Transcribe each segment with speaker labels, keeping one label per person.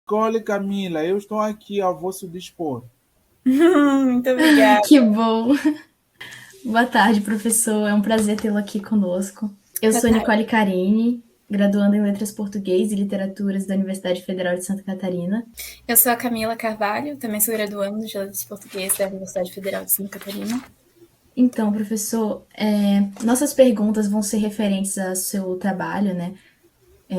Speaker 1: Cole Camila, eu estou aqui ao vosso dispor.
Speaker 2: Muito obrigada.
Speaker 3: Que bom! Boa tarde, professor. É um prazer tê-lo aqui conosco. Eu
Speaker 2: Boa
Speaker 3: sou
Speaker 2: tarde.
Speaker 3: Nicole Carini, graduanda em Letras Português e Literaturas da Universidade Federal de Santa Catarina.
Speaker 2: Eu sou a Camila Carvalho, também sou graduanda de Letras Português da Universidade Federal de Santa Catarina.
Speaker 3: Então, professor, nossas perguntas vão ser referentes ao seu trabalho, né?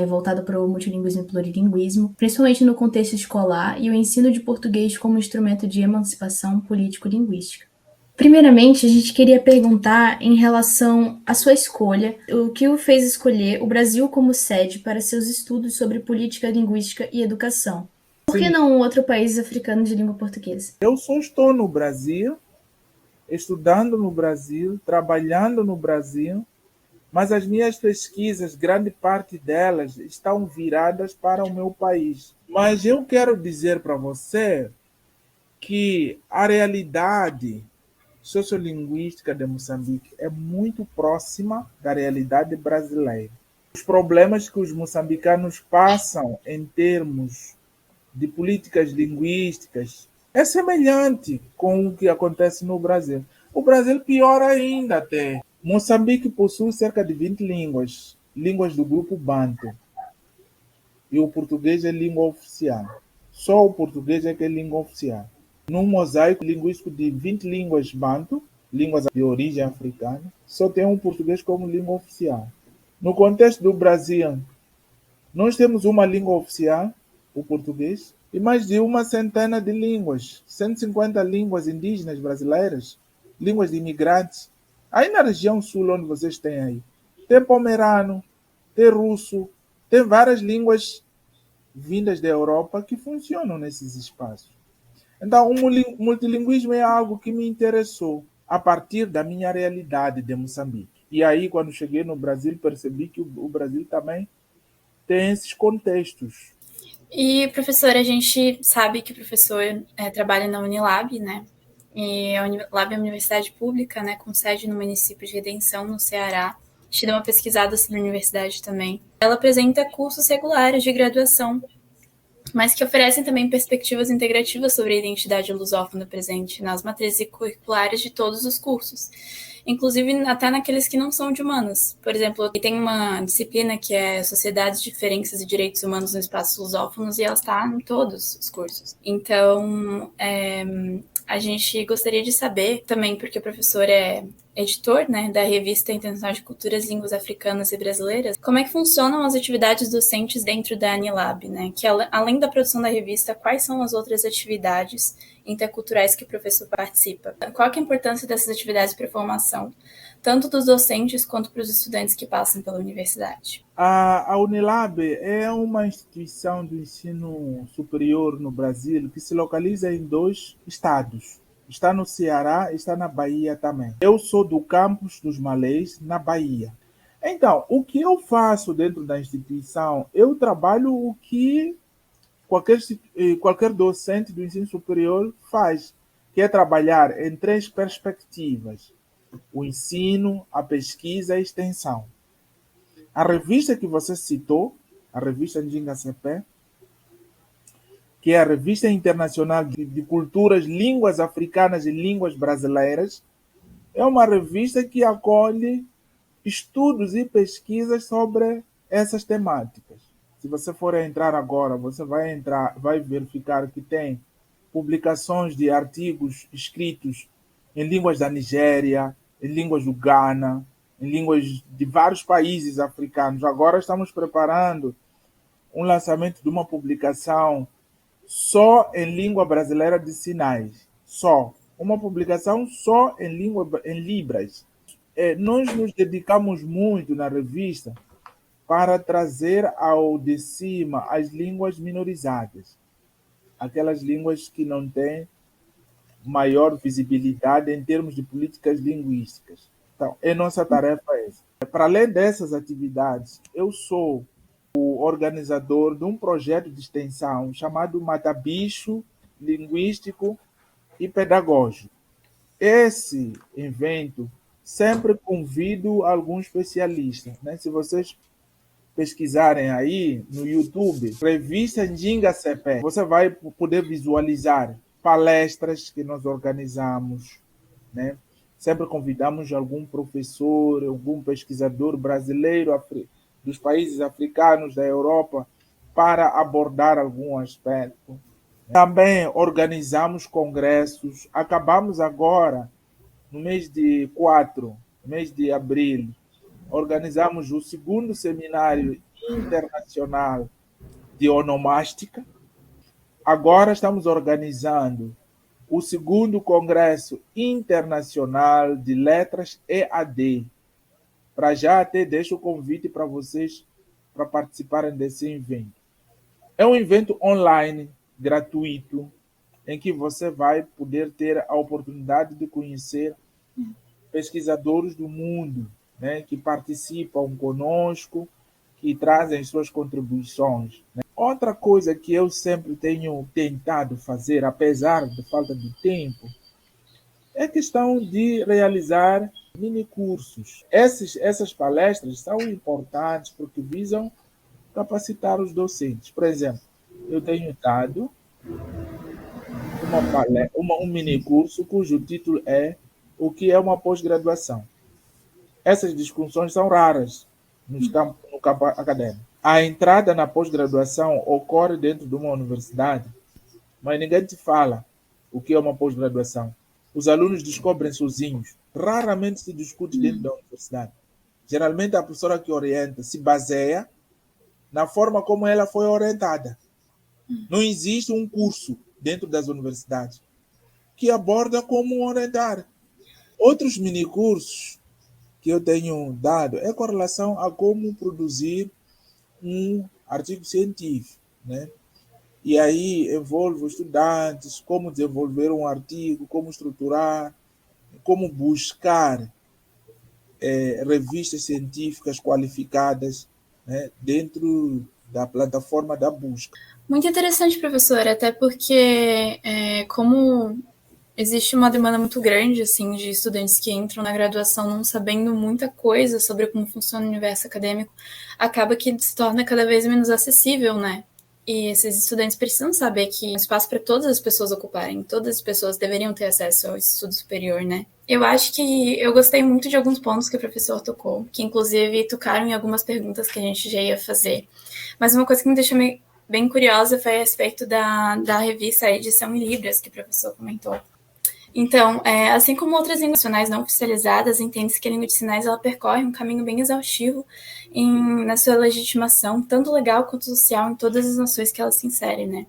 Speaker 3: Voltado para o multilinguismo e plurilinguismo, principalmente no contexto escolar e o ensino de português como instrumento de emancipação político-linguística. Primeiramente, a gente queria perguntar em relação à sua escolha, o que o fez escolher o Brasil como sede para seus estudos sobre política linguística e educação. Por que
Speaker 1: Sim,
Speaker 3: não um outro país africano de língua portuguesa?
Speaker 1: eu só estou no Brasil, estudando no Brasil, trabalhando no Brasil, mas as minhas pesquisas, grande parte delas, estão viradas para o meu país. Mas eu quero dizer para você que a realidade sociolinguística de Moçambique é muito próxima da realidade brasileira. Os problemas que os moçambicanos passam em termos de políticas linguísticas é semelhante com o que acontece no Brasil. O Brasil pior ainda até. Moçambique possui cerca de 20 línguas, línguas do grupo Banto, e o português é língua oficial. Só o português é que é língua oficial. Num mosaico linguístico de 20 línguas Banto, línguas de origem africana, só tem o português como língua oficial. No contexto do Brasil, nós temos uma língua oficial, o português, e mais de uma centena de línguas, 150 línguas indígenas brasileiras, línguas de imigrantes. Aí na região sul, onde vocês têm aí, tem pomerano, tem russo, tem várias línguas vindas da Europa que funcionam nesses espaços. Então, o multilinguismo é algo que me interessou a partir da minha realidade de Moçambique. E aí, quando cheguei no Brasil, percebi que o Brasil também tem esses contextos.
Speaker 2: E, professora, a gente sabe que o professor trabalha na Unilab, né? E a Unilab é uma universidade pública, né, com sede no município de Redenção, no Ceará. A gente deu uma pesquisada sobre a universidade também. Ela apresenta cursos regulares de graduação, mas que oferecem também perspectivas integrativas sobre a identidade lusófona presente nas matrizes curriculares de todos os cursos, inclusive até naqueles que não são de humanas. Por exemplo, tem uma disciplina que é Sociedades, Diferenças e Direitos Humanos no Espaço Lusófonos e ela está em todos os cursos. Então, a gente gostaria de saber também, porque o professor é editor, né, da revista Internacional de Culturas, Línguas Africanas e Brasileiras, como é que funcionam as atividades docentes dentro da Anilab, né? Que além da produção da revista, quais são as outras atividades interculturais que o professor participa? Qual que é a importância dessas atividades para a formação, tanto dos docentes quanto para os estudantes que passam pela universidade?
Speaker 1: A Unilab é uma instituição de ensino superior no Brasil que se localiza em dois estados. Está no Ceará e está na Bahia também. Eu sou do campus dos Malês, na Bahia. Então, o que eu faço dentro da instituição? Eu trabalho o que qualquer docente do ensino superior faz, que é trabalhar em três perspectivas: o ensino, a pesquisa e a extensão. A revista que você citou, a revista Njinga CP, que é a Revista Internacional de Culturas, Línguas Africanas e Línguas Brasileiras, é uma revista que acolhe estudos e pesquisas sobre essas temáticas. Se você for entrar agora, você vai verificar que tem publicações de artigos escritos em línguas da Nigéria, em línguas do Ghana, em línguas de vários países africanos. Agora estamos preparando um lançamento de uma publicação só em língua brasileira de sinais. Só. Uma publicação só em língua em Libras. Nós nos dedicamos muito na revista para trazer ao de cima as línguas minorizadas, aquelas línguas que não têm maior visibilidade em termos de políticas linguísticas. Então, é nossa tarefa essa. Para além dessas atividades, eu sou o organizador de um projeto de extensão chamado Matabicho Linguístico e Pedagógico. Esse evento sempre convido algum especialista, né? Se vocês pesquisarem aí no YouTube, revista Njinga CP, você vai poder visualizar palestras que nós organizamos, né? Sempre convidamos algum professor, algum pesquisador brasileiro dos países africanos, da Europa, para abordar algum aspecto. Também organizamos congressos. Acabamos agora, no mês de 4, mês de abril, organizamos o segundo seminário internacional de onomástica. Agora estamos organizando o segundo Congresso Internacional de Letras EAD. Para já até deixo o convite para vocês para participarem desse evento. É um evento online, gratuito, em que você vai poder ter a oportunidade de conhecer pesquisadores do mundo, né, que participam conosco, que trazem suas contribuições. Né? Outra coisa que eu sempre tenho tentado fazer, apesar da falta de tempo, é questão de realizar mini cursos. Essas palestras são importantes porque visam capacitar os docentes. Por exemplo, eu tenho dado um mini curso cujo título é O que é uma pós-graduação. Essas discussões são raras no campo acadêmico. A entrada na pós-graduação ocorre dentro de uma universidade, mas ninguém te fala o que é uma pós-graduação. Os alunos descobrem sozinhos. Raramente se discute dentro da universidade. Geralmente a professora que orienta se baseia na forma como ela foi orientada. Não existe um curso dentro das universidades que aborda como orientar. Outros minicursos que eu tenho dado é com relação a como produzir um artigo científico, né? E aí envolve os estudantes, como desenvolver um artigo, como estruturar, como buscar revistas científicas qualificadas, né, dentro da plataforma da busca.
Speaker 2: Muito interessante, professor, até porque como existe uma demanda muito grande assim, de estudantes que entram na graduação não sabendo muita coisa sobre como funciona o universo acadêmico, acaba que se torna cada vez menos acessível, né? E esses estudantes precisam saber que é um espaço para todas as pessoas ocuparem, todas as pessoas deveriam ter acesso ao estudo superior, né? Eu acho que eu gostei muito de alguns pontos que o professor tocou, que inclusive tocaram em algumas perguntas que a gente já ia fazer. Mas uma coisa que me deixou bem curiosa foi a respeito da revista Edição em Libras, que o professor comentou. Então, assim como outras línguas nacionais não oficializadas, entende-se que a língua de sinais ela percorre um caminho bem exaustivo na sua legitimação, tanto legal quanto social, em todas as nações que ela se insere, né?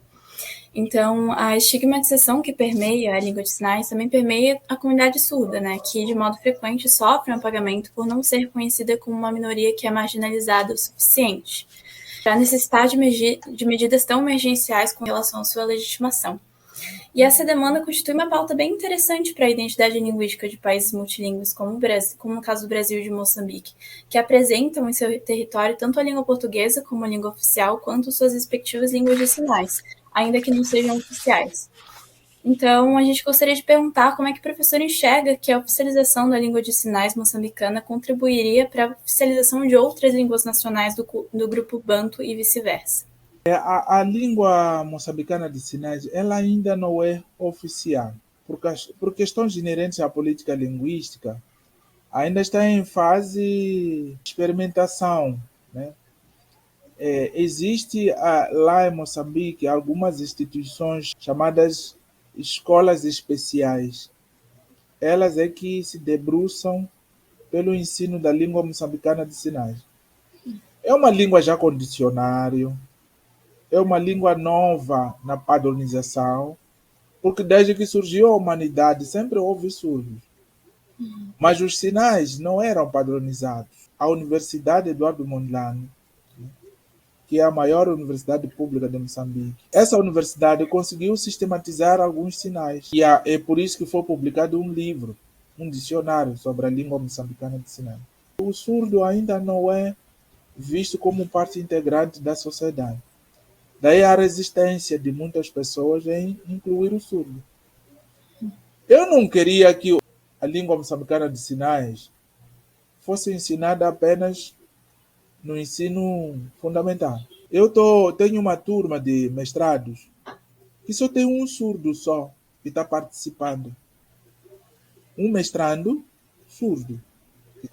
Speaker 2: Então, a estigmatização que permeia a língua de sinais também permeia a comunidade surda, né? Que, de modo frequente, sofre um apagamento por não ser conhecida como uma minoria que é marginalizada o suficiente, para necessitar de medidas tão emergenciais com relação à sua legitimação. E essa demanda constitui uma pauta bem interessante para a identidade linguística de países multilingües, como no caso do Brasil e de Moçambique, que apresentam em seu território tanto a língua portuguesa como a língua oficial, quanto suas respectivas línguas de sinais, ainda que não sejam oficiais. Então, a gente gostaria de perguntar como é que o professor enxerga que a oficialização da língua de sinais moçambicana contribuiria para a oficialização de outras línguas nacionais do grupo Banto e vice-versa.
Speaker 1: A língua moçambicana de sinais ela ainda não é oficial, por questões inerentes à política linguística, ainda está em fase de experimentação, né? Existe lá em Moçambique algumas instituições chamadas escolas especiais. Elas é que se debruçam pelo ensino da língua moçambicana de sinais. É uma língua já com dicionário, é uma língua nova na padronização, porque desde que surgiu a humanidade sempre houve surdos. Mas os sinais não eram padronizados. A Universidade Eduardo Mondlane, que é a maior universidade pública de Moçambique, essa universidade conseguiu sistematizar alguns sinais. E é por isso que foi publicado um livro, um dicionário sobre a língua moçambicana de sinais. O surdo ainda não é visto como parte integrante da sociedade. Daí a resistência de muitas pessoas em incluir o surdo. Eu não queria que a língua moçambicana de sinais fosse ensinada apenas no ensino fundamental. Tenho uma turma de mestrados que só tem um surdo só que está participando. Um mestrando surdo.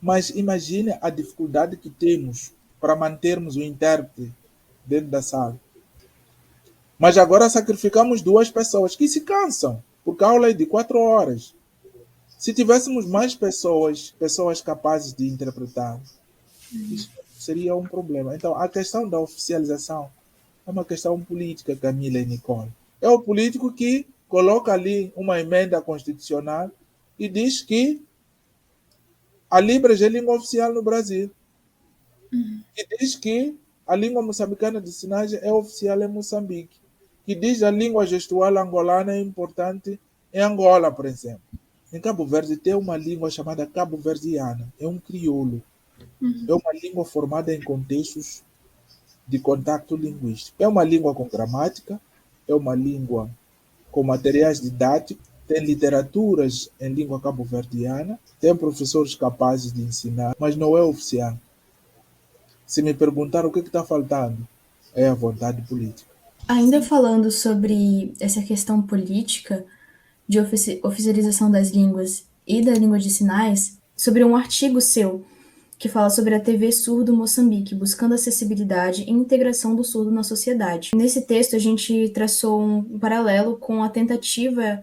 Speaker 1: Mas imagine a dificuldade que temos para mantermos o intérprete dentro da sala. Mas agora sacrificamos 2 pessoas que se cansam, porque a aula é de 4 horas. Se tivéssemos mais pessoas capazes de interpretar, isso seria um problema. Então, a questão da oficialização é uma questão política, Camila e Nicole. É o político que coloca ali uma emenda constitucional e diz que a Libras é língua oficial no Brasil. Que diz que a língua moçambicana de sinais é oficial em Moçambique. Que diz que a língua gestual angolana é importante em Angola, por exemplo. Em Cabo Verde tem uma língua chamada cabo-verdiana. É um crioulo. É uma língua formada em contextos de contato linguístico. É uma língua com gramática, é uma língua com materiais didáticos, tem literaturas em língua cabo-verdiana, tem professores capazes de ensinar, mas não é oficial. Se me perguntar o que está faltando, é a vontade política.
Speaker 3: Ainda falando sobre essa questão política de oficialização das línguas e da língua de sinais, sobre um artigo seu que fala sobre a TV Surdo Moçambique, buscando acessibilidade e integração do surdo na sociedade. Nesse texto, a gente traçou um paralelo com a tentativa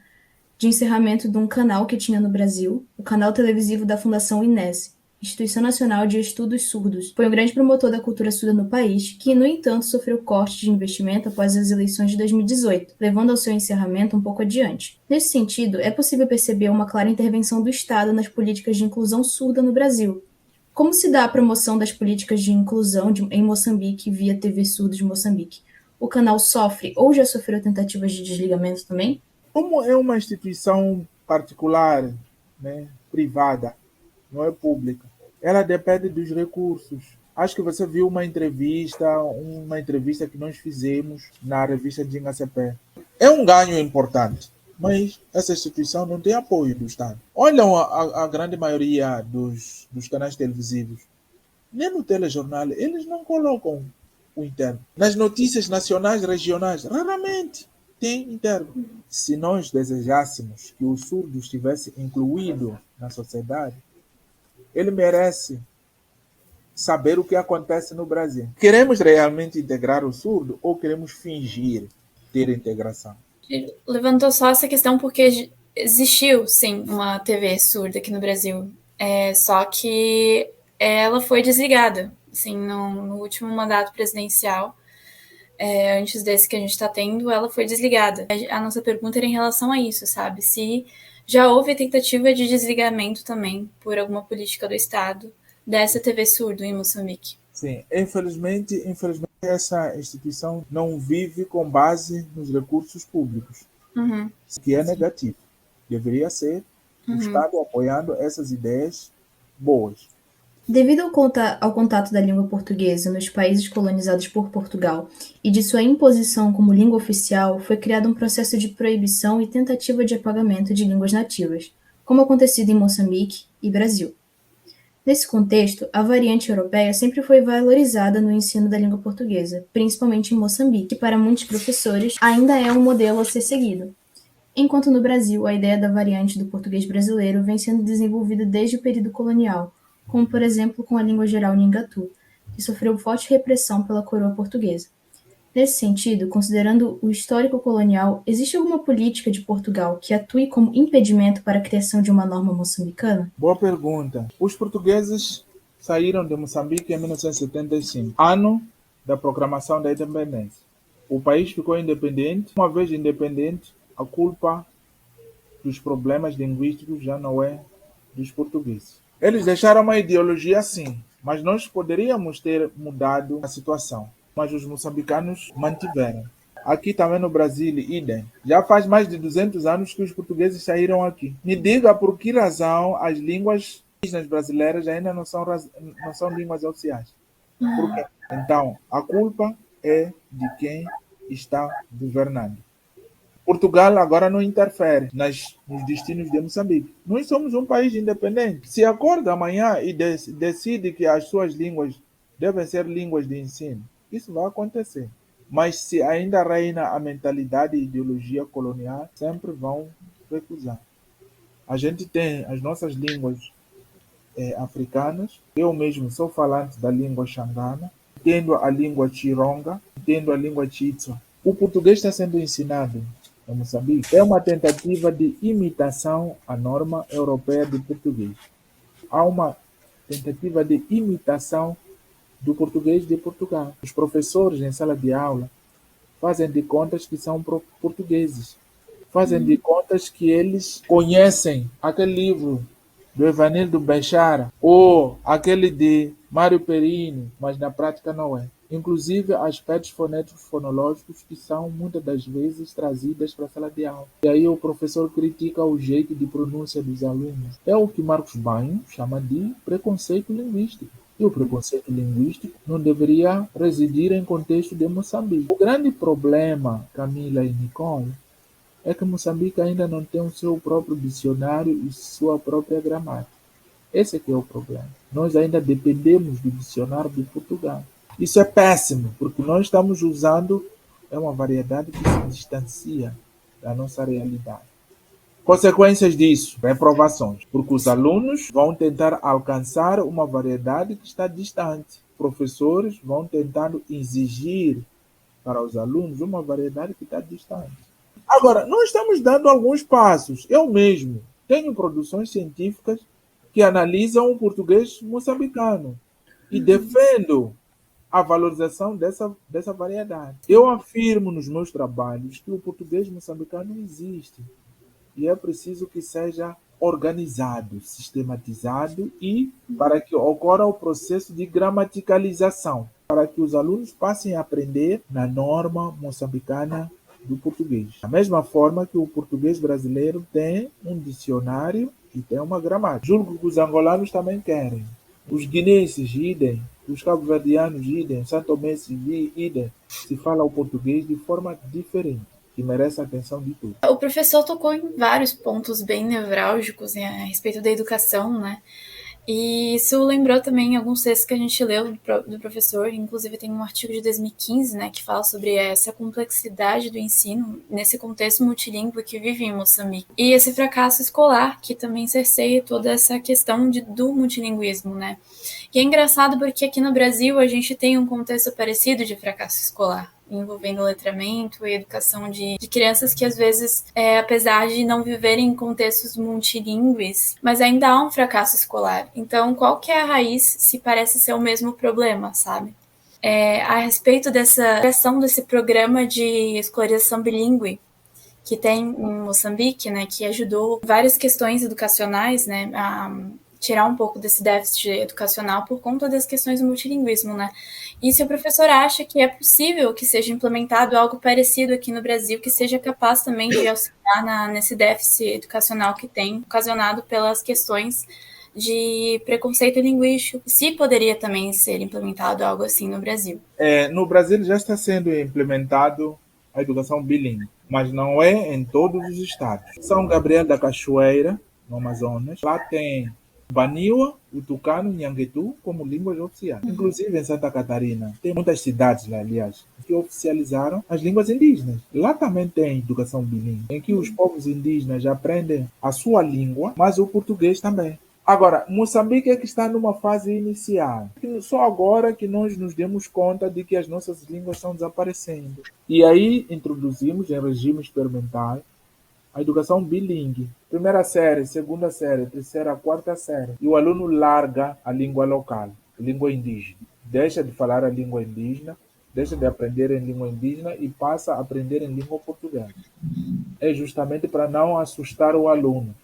Speaker 3: de encerramento de um canal que tinha no Brasil, o canal televisivo da Fundação INES, Instituição Nacional de Estudos Surdos. Foi um grande promotor da cultura surda no país, que, no entanto, sofreu corte de investimento após as eleições de 2018, levando ao seu encerramento um pouco adiante. Nesse sentido, é possível perceber uma clara intervenção do Estado nas políticas de inclusão surda no Brasil. Como se dá a promoção das políticas de inclusão em Moçambique via TV Surdos de Moçambique? O canal sofre ou já sofreu tentativas de desligamento também?
Speaker 1: Como é uma instituição particular, né, privada, não é pública, ela depende dos recursos. Acho que você viu uma entrevista que nós fizemos na revista Dinga CP. É um ganho importante, mas essa instituição não tem apoio do Estado. Olham a grande maioria dos canais televisivos, nem no telejornal, eles não colocam o interno. Nas notícias nacionais, regionais, raramente tem interno. Se nós desejássemos que o surdo estivesse incluído na sociedade, ele merece saber o que acontece no Brasil. Queremos realmente integrar o surdo ou queremos fingir ter integração?
Speaker 2: Levantou só essa questão porque existiu, sim, uma TV surda aqui no Brasil. Só que ela foi desligada, assim, no último mandato presidencial. Antes desse que a gente está tendo, ela foi desligada. A nossa pergunta era em relação a isso, sabe? Se já houve tentativa de desligamento também por alguma política do Estado dessa TV surdo em Moçambique.
Speaker 1: Sim, infelizmente essa instituição não vive com base nos recursos públicos, que é negativo. Deveria ser o Estado apoiando essas ideias boas.
Speaker 3: Devido ao contato da língua portuguesa nos países colonizados por Portugal e de sua imposição como língua oficial, foi criado um processo de proibição e tentativa de apagamento de línguas nativas, como acontecido em Moçambique e Brasil. Nesse contexto, a variante europeia sempre foi valorizada no ensino da língua portuguesa, principalmente em Moçambique, que para muitos professores ainda é um modelo a ser seguido. Enquanto no Brasil, a ideia da variante do português brasileiro vem sendo desenvolvida desde o período colonial, como por exemplo com a língua geral Nhangatu, que sofreu forte repressão pela coroa portuguesa. Nesse sentido, considerando o histórico colonial, existe alguma política de Portugal que atue como impedimento para a criação de uma norma moçambicana?
Speaker 1: Boa pergunta. Os portugueses saíram de Moçambique em 1975, ano da proclamação da independência. O país ficou independente. Uma vez independente, a culpa dos problemas linguísticos já não é dos portugueses. Eles deixaram uma ideologia assim, mas nós poderíamos ter mudado a situação. Mas os moçambicanos mantiveram. Aqui também no Brasil, idem. Já faz mais de 200 anos que os portugueses saíram aqui. Me diga por que razão as línguas indígenas brasileiras ainda não são línguas oficiais. Por quê? Então, a culpa é de quem está governando. Portugal agora não interfere nos destinos de Moçambique. Nós somos um país independente. Se acorda amanhã e decide que as suas línguas devem ser línguas de ensino. Isso vai acontecer. Mas se ainda reina a mentalidade e ideologia colonial, sempre vão recusar. A gente tem as nossas línguas africanas. Eu mesmo sou falante da língua xangana, entendo a língua chironga, entendo a língua chitsa. O português está sendo ensinado em Moçambique. É uma tentativa de imitação à norma europeia de português. Há uma tentativa de imitação do português de Portugal. Os professores em sala de aula fazem de contas que são portugueses. Fazem de contas que eles conhecem aquele livro do Evanildo Bechara ou aquele de Mário Perini, mas na prática não é. Inclusive aspectos fonéticos fonológicos que são muitas das vezes trazidas para a sala de aula. E aí o professor critica o jeito de pronúncia dos alunos. É o que Marcos Banho chama de preconceito linguístico. E o preconceito linguístico não deveria residir em contexto de Moçambique. O grande problema, Camila e Nicole, é que Moçambique ainda não tem o seu próprio dicionário e sua própria gramática. Esse é que é o problema. Nós ainda dependemos do dicionário de Portugal. Isso é péssimo, porque nós estamos usando uma variedade que se distancia da nossa realidade. Consequências disso, reprovações, porque os alunos vão tentar alcançar uma variedade que está distante. Professores vão tentando exigir para os alunos uma variedade que está distante. Agora, nós estamos dando alguns passos. Eu mesmo tenho produções científicas que analisam o português moçambicano e defendo a valorização dessa variedade. Eu afirmo nos meus trabalhos que o português moçambicano existe e é preciso que seja organizado, sistematizado e para que ocorra o processo de gramaticalização, para que os alunos passem a aprender na norma moçambicana do português. Da mesma forma que o português brasileiro tem um dicionário e tem uma gramática. Julgo que os angolanos também querem. Os guineenses, idem. Os cabo-verdianos, idem. Santomenses, idem. Se fala o português de forma diferente, que merece a atenção de todos.
Speaker 2: O professor tocou em vários pontos bem nevrálgicos a respeito da educação, né? E isso lembrou também alguns textos que a gente leu do professor, inclusive tem um artigo de 2015, né, que fala sobre essa complexidade do ensino nesse contexto multilingüe que vive em Moçambique. E esse fracasso escolar, que também cerceia toda essa questão do multilinguismo, né. E é engraçado porque aqui no Brasil a gente tem um contexto parecido de fracasso escolar, envolvendo letramento e educação de crianças que às vezes, apesar de não viverem em contextos multilingües, mas ainda há um fracasso escolar. Então, qual que é a raiz se parece ser o mesmo problema, sabe? A respeito dessa criação desse programa de escolarização bilíngue que tem em Moçambique, né, que ajudou várias questões educacionais, né, a tirar um pouco desse déficit educacional por conta das questões do multilinguismo, né? E se o professor acha que é possível que seja implementado algo parecido aqui no Brasil, que seja capaz também de auxiliar nesse déficit educacional que tem, ocasionado pelas questões de preconceito linguístico, se poderia também ser implementado algo assim no Brasil?
Speaker 1: No Brasil já está sendo implementado a educação bilíngue, mas não é em todos os estados. São Gabriel da Cachoeira, no Amazonas, lá tem Baniwa, o Tucano e Nhanguetu como línguas oficiais. Inclusive em Santa Catarina, tem muitas cidades lá, aliás, que oficializaram as línguas indígenas. Lá também tem educação bilíngue, em que os povos indígenas aprendem a sua língua, mas o português também. Agora, Moçambique é que está numa fase inicial. Só agora que nós nos demos conta de que as nossas línguas estão desaparecendo. E aí introduzimos em regime experimental a educação bilíngue. Primeira série, segunda série, terceira, quarta série. E o aluno larga a língua local, a língua indígena. Deixa de falar a língua indígena, deixa de aprender em língua indígena e passa a aprender em língua portuguesa. É justamente para não assustar o aluno.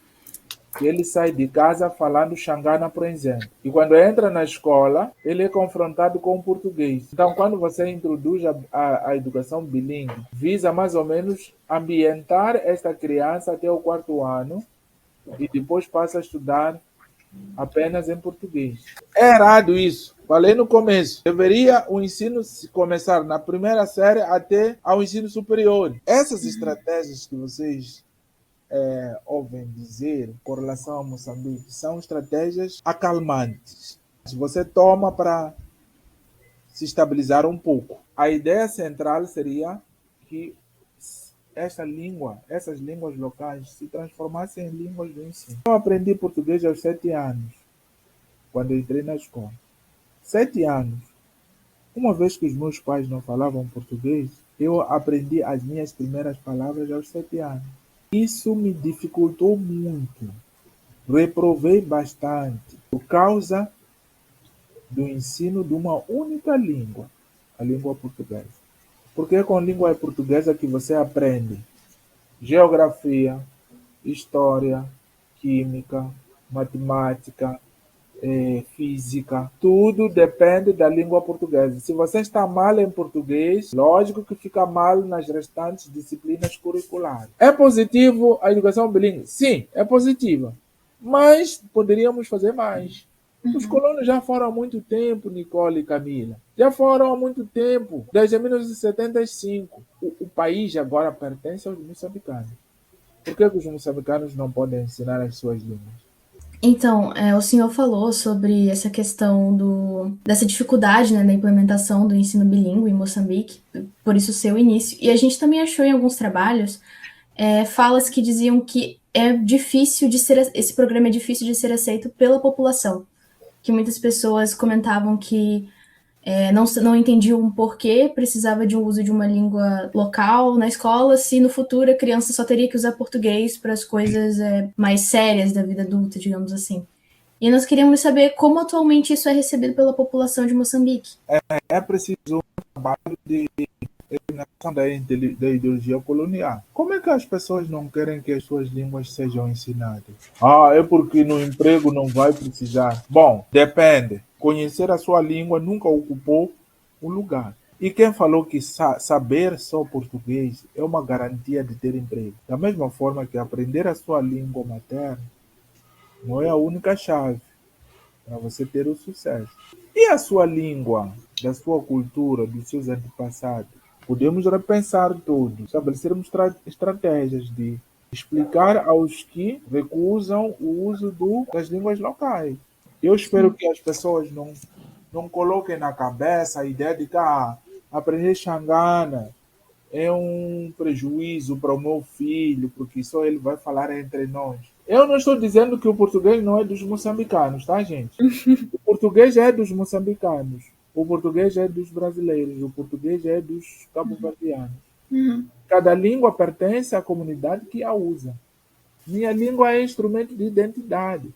Speaker 1: Ele sai de casa falando xangana, por exemplo. E quando entra na escola, ele é confrontado com o português. Então, quando você introduz a educação bilíngue, visa mais ou menos ambientar esta criança até o 4º ano e depois passa a estudar apenas em português. É errado isso. Falei no começo. Deveria o ensino começar na primeira série até ao ensino superior. Essas estratégias que vocês ouvem dizer com relação a Moçambique são estratégias acalmantes. Se você toma para se estabilizar um pouco. A ideia central seria que essas línguas locais, se transformassem em línguas do ensino. Eu aprendi português aos 7 anos, quando eu entrei na escola. 7 anos. Uma vez que os meus pais não falavam português, eu aprendi as minhas primeiras palavras aos 7 anos. Isso me dificultou muito. Reprovei bastante por causa do ensino de uma única língua, a língua portuguesa. Porque é com a língua portuguesa que você aprende geografia, história, química, matemática, física. Tudo depende da língua portuguesa. Se você está mal em português, lógico que fica mal nas restantes disciplinas curriculares. É positivo a educação bilíngue? Sim, é positiva. Mas poderíamos fazer mais. Os colonos já foram há muito tempo, Nicole e Camila. Já foram há muito tempo, desde 1975. O país agora pertence aos moçambicanos. Por que os moçambicanos não podem ensinar as suas línguas?
Speaker 3: Então, o senhor falou sobre essa questão dessa dificuldade, né, da implementação do ensino bilíngue em Moçambique, por isso o seu início. E a gente também achou em alguns trabalhos falas que diziam que esse programa é difícil de ser aceito pela população. Que muitas pessoas comentavam que não entendiam por que precisava de um uso de uma língua local na escola, se no futuro a criança só teria que usar português para as coisas mais sérias da vida adulta, digamos assim. E nós queríamos saber como atualmente isso é recebido pela população de Moçambique.
Speaker 1: É preciso um trabalho de eliminação da ideologia colonial. Como é que as pessoas não querem que as suas línguas sejam ensinadas? É porque no emprego não vai precisar. Bom, depende. Conhecer a sua língua nunca ocupou um lugar. E quem falou que saber só português é uma garantia de ter emprego? Da mesma forma que aprender a sua língua materna não é a única chave para você ter o sucesso. E a sua língua, da sua cultura, dos seus antepassados? Podemos repensar tudo, estabelecermos estratégias de explicar aos que recusam o uso das línguas locais. Eu espero que as pessoas não coloquem na cabeça a ideia de que aprender Xangana é um prejuízo para o meu filho, porque só ele vai falar entre nós. Eu não estou dizendo que o português não é dos moçambicanos, tá, gente? O português é dos moçambicanos. O português é dos brasileiros. O português é dos cabo-verdianos. Cada língua pertence à comunidade que a usa. Minha língua é instrumento de identidade.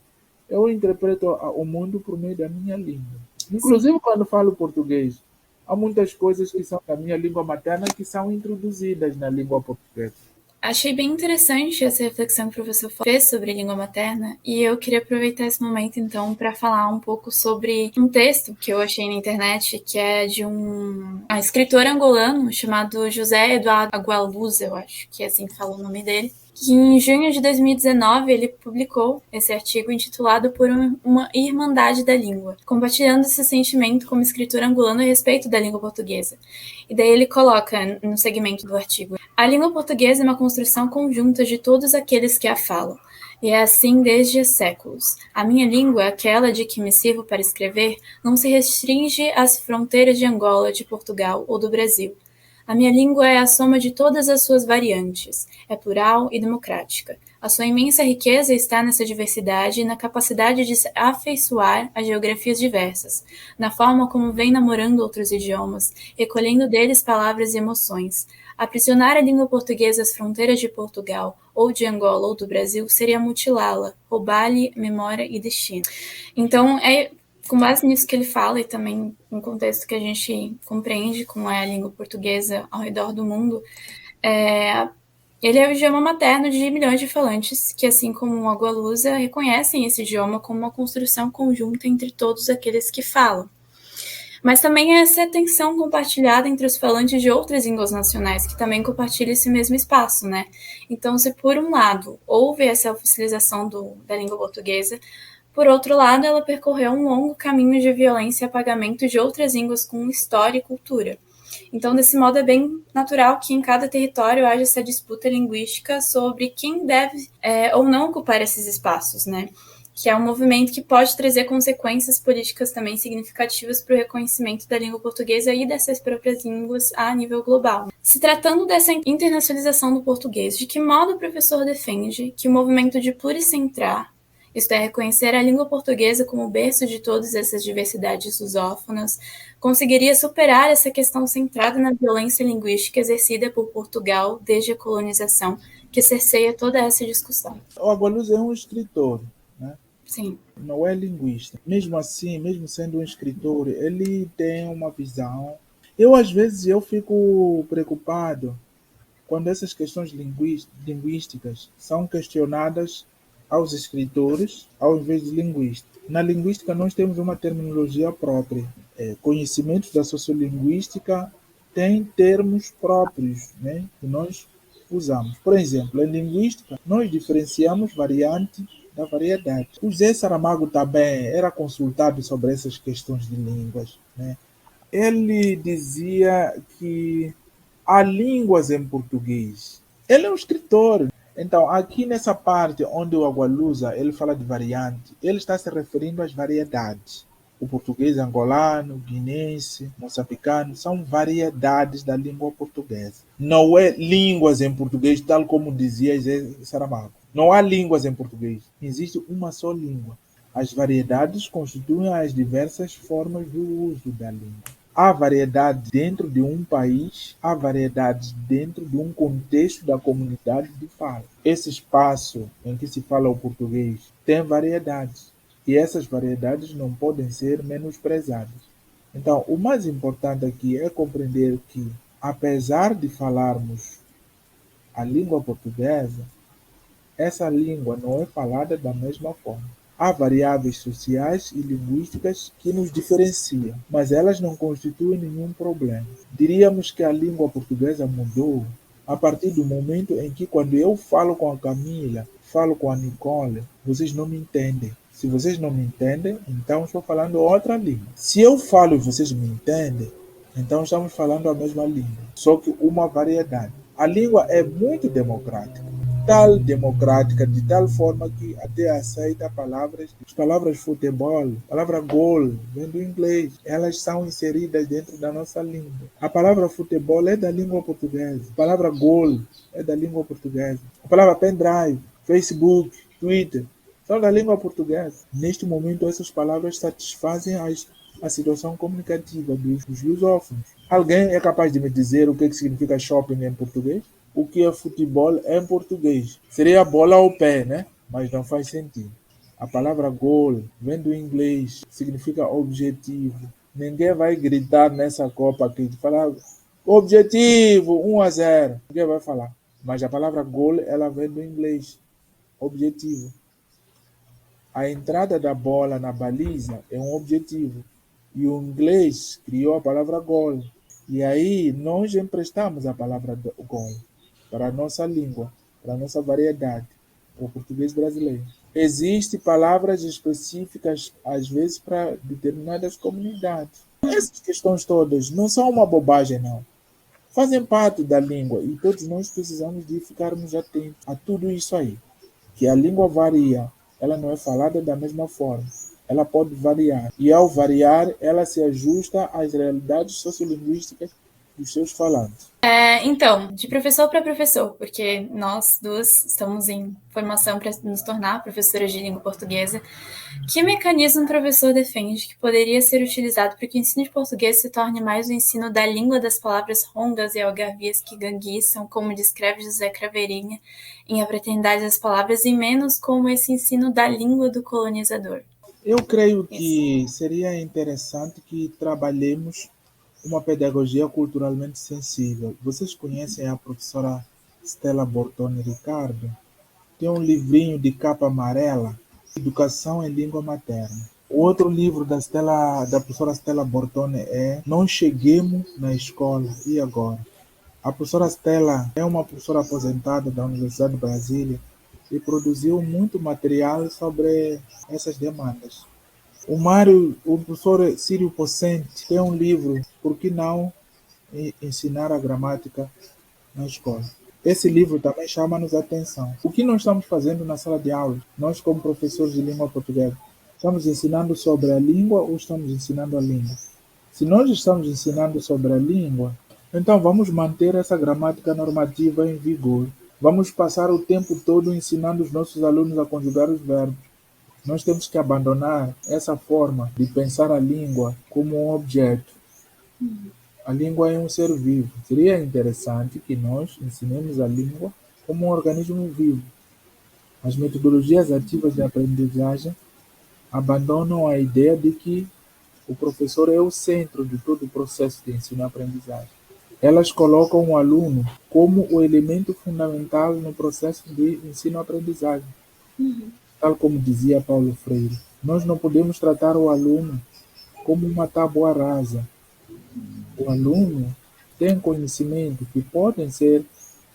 Speaker 1: Eu interpreto o mundo por meio da minha língua. Inclusive, quando falo português, há muitas coisas que são da minha língua materna que são introduzidas na língua portuguesa.
Speaker 2: Achei bem interessante essa reflexão que o professor fez sobre língua materna e eu queria aproveitar esse momento, então, para falar um pouco sobre um texto que eu achei na internet, que é de um escritor angolano chamado José Eduardo Agualusa, eu acho que é assim que fala o nome dele, que em junho de 2019 ele publicou esse artigo intitulado Por uma Irmandade da Língua, compartilhando esse sentimento como escritor angolano a respeito da língua portuguesa. E daí ele coloca no segmento do artigo: a língua portuguesa é uma construção conjunta de todos aqueles que a falam, e é assim desde séculos. A minha língua, aquela de que me sirvo para escrever, não se restringe às fronteiras de Angola, de Portugal ou do Brasil. A minha língua é a soma de todas as suas variantes, é plural e democrática. A sua imensa riqueza está nessa diversidade e na capacidade de se afeiçoar a geografias diversas, na forma como vem namorando outros idiomas, recolhendo deles palavras e emoções. Aprisionar a língua portuguesa às fronteiras de Portugal, ou de Angola ou do Brasil, seria mutilá-la, roubar-lhe memória e destino. Então, com base nisso que ele fala e também no contexto que a gente compreende como é a língua portuguesa ao redor do mundo, ele é o idioma materno de milhões de falantes que, assim como o Agualusa, reconhecem esse idioma como uma construção conjunta entre todos aqueles que falam. Mas também é essa tensão compartilhada entre os falantes de outras línguas nacionais, que também compartilham esse mesmo espaço, né? Então, se por um lado houve essa oficialização da língua portuguesa, por outro lado, ela percorreu um longo caminho de violência e apagamento de outras línguas com história e cultura. Então, desse modo, é bem natural que em cada território haja essa disputa linguística sobre quem deve ou não ocupar esses espaços, né? que é um movimento que pode trazer consequências políticas também significativas para o reconhecimento da língua portuguesa e dessas próprias línguas a nível global. Se tratando dessa internacionalização do português, de que modo o professor defende que o movimento de pluricentrar, isto é, reconhecer a língua portuguesa como o berço de todas essas diversidades lusófonas, conseguiria superar essa questão centrada na violência linguística exercida por Portugal desde a colonização, que cerceia toda essa discussão?
Speaker 1: O Agualusa é um escritor, né?
Speaker 2: Sim.
Speaker 1: Não é linguista. Mesmo assim, mesmo sendo um escritor, ele tem uma visão. Às vezes, eu fico preocupado quando essas questões linguísticas são questionadas aos escritores, ao invés de linguistas. Na linguística, nós temos uma terminologia própria. Conhecimentos da sociolinguística têm termos próprios, né, que nós usamos. Por exemplo, em linguística, nós diferenciamos variante da variedade. O José Saramago também era consultado sobre essas questões de línguas, né? Ele dizia que há línguas em português. Ele é um escritor. Então, aqui nessa parte onde o Agualusa ele fala de variante, ele está se referindo às variedades. O português angolano, guinense, moçambicano, são variedades da língua portuguesa. Não é línguas em português, tal como dizia Saramago. Não há línguas em português. Existe uma só língua. As variedades constituem as diversas formas do uso da língua. Há variedade dentro de um país, há variedades dentro de um contexto da comunidade de fala. Esse espaço em que se fala o português tem variedades. E essas variedades não podem ser menosprezadas. Então, o mais importante aqui é compreender que, apesar de falarmos a língua portuguesa, essa língua não é falada da mesma forma. Há variáveis sociais e linguísticas que nos diferenciam, mas elas não constituem nenhum problema. Diríamos que a língua portuguesa mudou a partir do momento em que, quando eu falo com a Camila, falo com a Nicole, vocês não me entendem. Se vocês não me entendem, então estou falando outra língua. Se eu falo e vocês me entendem, então estamos falando a mesma língua, só que uma variedade. A língua é muito democrática. Tal democrática, de tal forma que até aceita as palavras futebol, a palavra gol, vem do inglês. Elas são inseridas dentro da nossa língua. A palavra futebol é da língua portuguesa. A palavra gol é da língua portuguesa. A palavra pendrive, Facebook, Twitter, são da língua portuguesa. Neste momento, essas palavras satisfazem a situação comunicativa dos lusófonos. Alguém é capaz de me dizer o que significa shopping em português? O que é futebol em português? Seria bola ao pé, né? Mas não faz sentido. A palavra goal vem do inglês, significa objetivo. Ninguém vai gritar nessa Copa aqui de falar objetivo 1-0. Ninguém vai falar. Mas a palavra goal, ela vem do inglês, objetivo. A entrada da bola na baliza é um objetivo. E o inglês criou a palavra goal. E aí nós emprestamos a palavra goal para a nossa língua, para a nossa variedade, o português brasileiro. Existem palavras específicas, às vezes, para determinadas comunidades. Essas questões todas não são uma bobagem, não. Fazem parte da língua e todos nós precisamos de ficarmos atentos a tudo isso aí. Que a língua varia, ela não é falada da mesma forma. Ela pode variar. E ao variar, ela se ajusta às realidades sociolinguísticas dos seus falantes.
Speaker 2: Então, de professor para professor, porque nós duas estamos em formação para nos tornar professoras de língua portuguesa, que mecanismo o professor defende que poderia ser utilizado para que o ensino de português se torne mais o ensino da língua das palavras rongas e algarvias que ganguiçam, como descreve José Craveirinha em A Fraternidade das Palavras, e menos como esse ensino da língua do colonizador?
Speaker 1: Eu creio que seria interessante que trabalhemos uma pedagogia culturalmente sensível. Vocês conhecem a professora Stella Bortone Ricardo? Tem um livrinho de capa amarela, Educação em Língua Materna. O outro livro da professora Stella Bortone é Não Cheguemos na Escola, e agora? A professora Stella é uma professora aposentada da Universidade de Brasília e produziu muito material sobre essas demandas. O professor Círio Pocente tem um livro, Por que não ensinar a gramática na escola? Esse livro também chama-nos a atenção. O que nós estamos fazendo na sala de aula? Nós, como professores de língua portuguesa, estamos ensinando sobre a língua ou estamos ensinando a língua? Se nós estamos ensinando sobre a língua, então vamos manter essa gramática normativa em vigor. Vamos passar o tempo todo ensinando os nossos alunos a conjugar os verbos. Nós temos que abandonar essa forma de pensar a língua como um objeto. A língua é um ser vivo. Seria interessante que nós ensinemos a língua como um organismo vivo. As metodologias ativas de aprendizagem abandonam a ideia de que o professor é o centro de todo o processo de ensino-aprendizagem. Elas colocam o aluno como o elemento fundamental no processo de ensino-aprendizagem. Tal como dizia Paulo Freire, nós não podemos tratar o aluno como uma tábua rasa. O aluno tem conhecimento que podem ser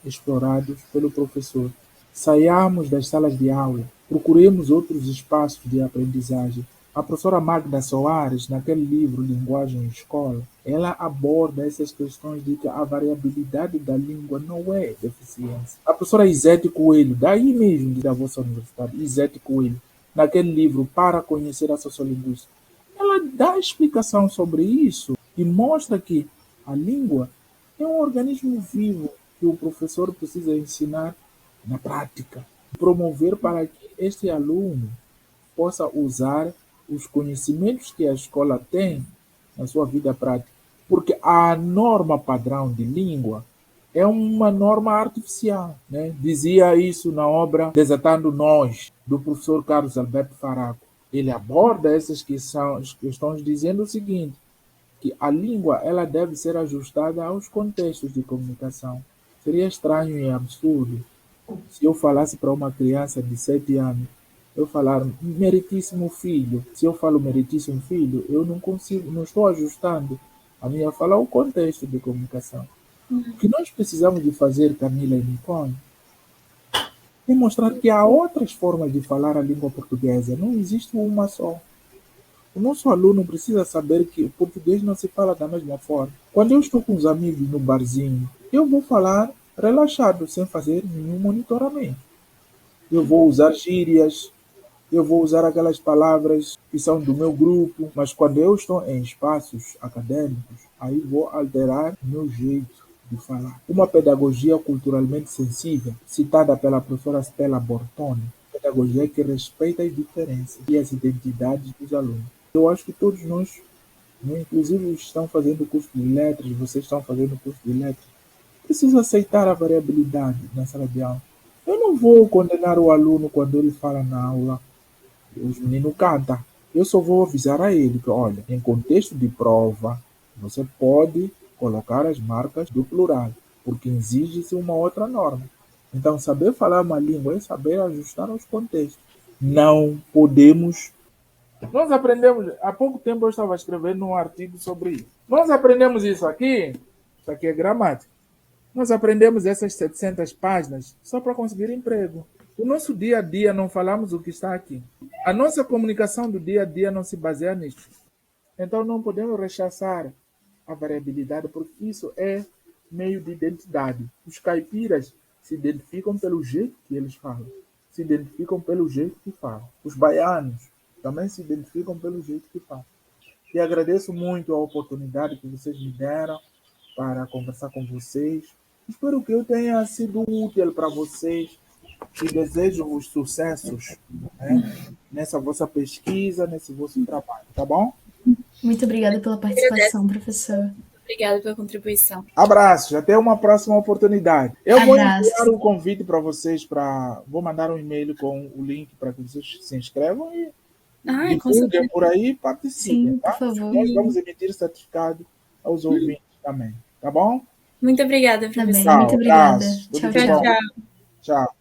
Speaker 1: explorados pelo professor. Saiamos das salas de aula, procuremos outros espaços de aprendizagem. A professora Magda Soares, naquele livro Linguagem em Escola, ela aborda essas questões de que a variabilidade da língua não é deficiência. A professora Isete Coelho, daí mesmo da vossa universidade, Isete Coelho, naquele livro Para Conhecer a Sociolinguística, ela dá explicação sobre isso e mostra que a língua é um organismo vivo que o professor precisa ensinar na prática, promover para que este aluno possa usar os conhecimentos que a escola tem na sua vida prática. Porque a norma padrão de língua é uma norma artificial, né? Dizia isso na obra Desatando Nós, do professor Carlos Alberto Faraco. Ele aborda essas questões dizendo o seguinte, que a língua ela deve ser ajustada aos contextos de comunicação. Seria estranho e absurdo se eu falasse para uma criança de 7 anos, eu falar meritíssimo filho. Se eu falo meritíssimo filho, eu não consigo, não estou ajustando a minha fala ao contexto de comunicação. O que nós precisamos de fazer, Camila e Nicole, é mostrar que há outras formas de falar a língua portuguesa. Não existe uma só. O nosso aluno precisa saber que o português não se fala da mesma forma. Quando eu estou com os amigos no barzinho, eu vou falar relaxado, sem fazer nenhum monitoramento. Eu vou usar gírias, eu vou usar aquelas palavras que são do meu grupo, mas quando eu estou em espaços acadêmicos, aí vou alterar meu jeito de falar. Uma pedagogia culturalmente sensível, citada pela professora Stella Bortoni, pedagogia que respeita as diferenças e as identidades dos alunos. Eu acho que todos nós, né, inclusive os que estão fazendo o curso de letras, vocês estão fazendo o curso de letras, precisam aceitar a variabilidade na sala de aula. Eu não vou condenar o aluno quando ele fala na aula, os meninos cantam. Eu só vou avisar a ele que, olha, em contexto de prova, você pode colocar as marcas do plural, porque exige-se uma outra norma. Então, saber falar uma língua é saber ajustar aos contextos. Não podemos. Nós aprendemos, há pouco tempo eu estava escrevendo um artigo sobre isso. Nós aprendemos isso aqui é gramática. Nós aprendemos essas 700 páginas só para conseguir emprego. O nosso dia a dia não falamos o que está aqui. A nossa comunicação do dia a dia não se baseia nisso. Então não podemos rechaçar a variabilidade, porque isso é meio de identidade. Os caipiras se identificam pelo jeito que eles falam, se identificam pelo jeito que falam. Os baianos também se identificam pelo jeito que falam. E agradeço muito a oportunidade que vocês me deram para conversar com vocês. Espero que eu tenha sido útil para vocês e desejo-vos sucessos, né, nessa vossa pesquisa, nesse vosso trabalho, tá bom?
Speaker 3: Muito obrigada pela participação, professor.
Speaker 2: Obrigada pela contribuição.
Speaker 1: Abraços, até uma próxima oportunidade. Eu vou
Speaker 3: Abraços.
Speaker 1: enviar um convite para vocês, vou mandar um e-mail com o link para que vocês se inscrevam e
Speaker 2: Com
Speaker 1: divulguem
Speaker 2: certeza.
Speaker 1: por aí e participem,
Speaker 3: Sim,
Speaker 1: tá?
Speaker 3: por favor.
Speaker 1: Nós vamos emitir certificado aos ouvintes também, tá bom?
Speaker 2: Muito obrigada,
Speaker 3: Tá bem,
Speaker 2: professor.
Speaker 3: muito obrigada.
Speaker 1: Abraço. Tudo
Speaker 3: Tchau,
Speaker 1: de
Speaker 3: tchau.
Speaker 1: bom. Tchau.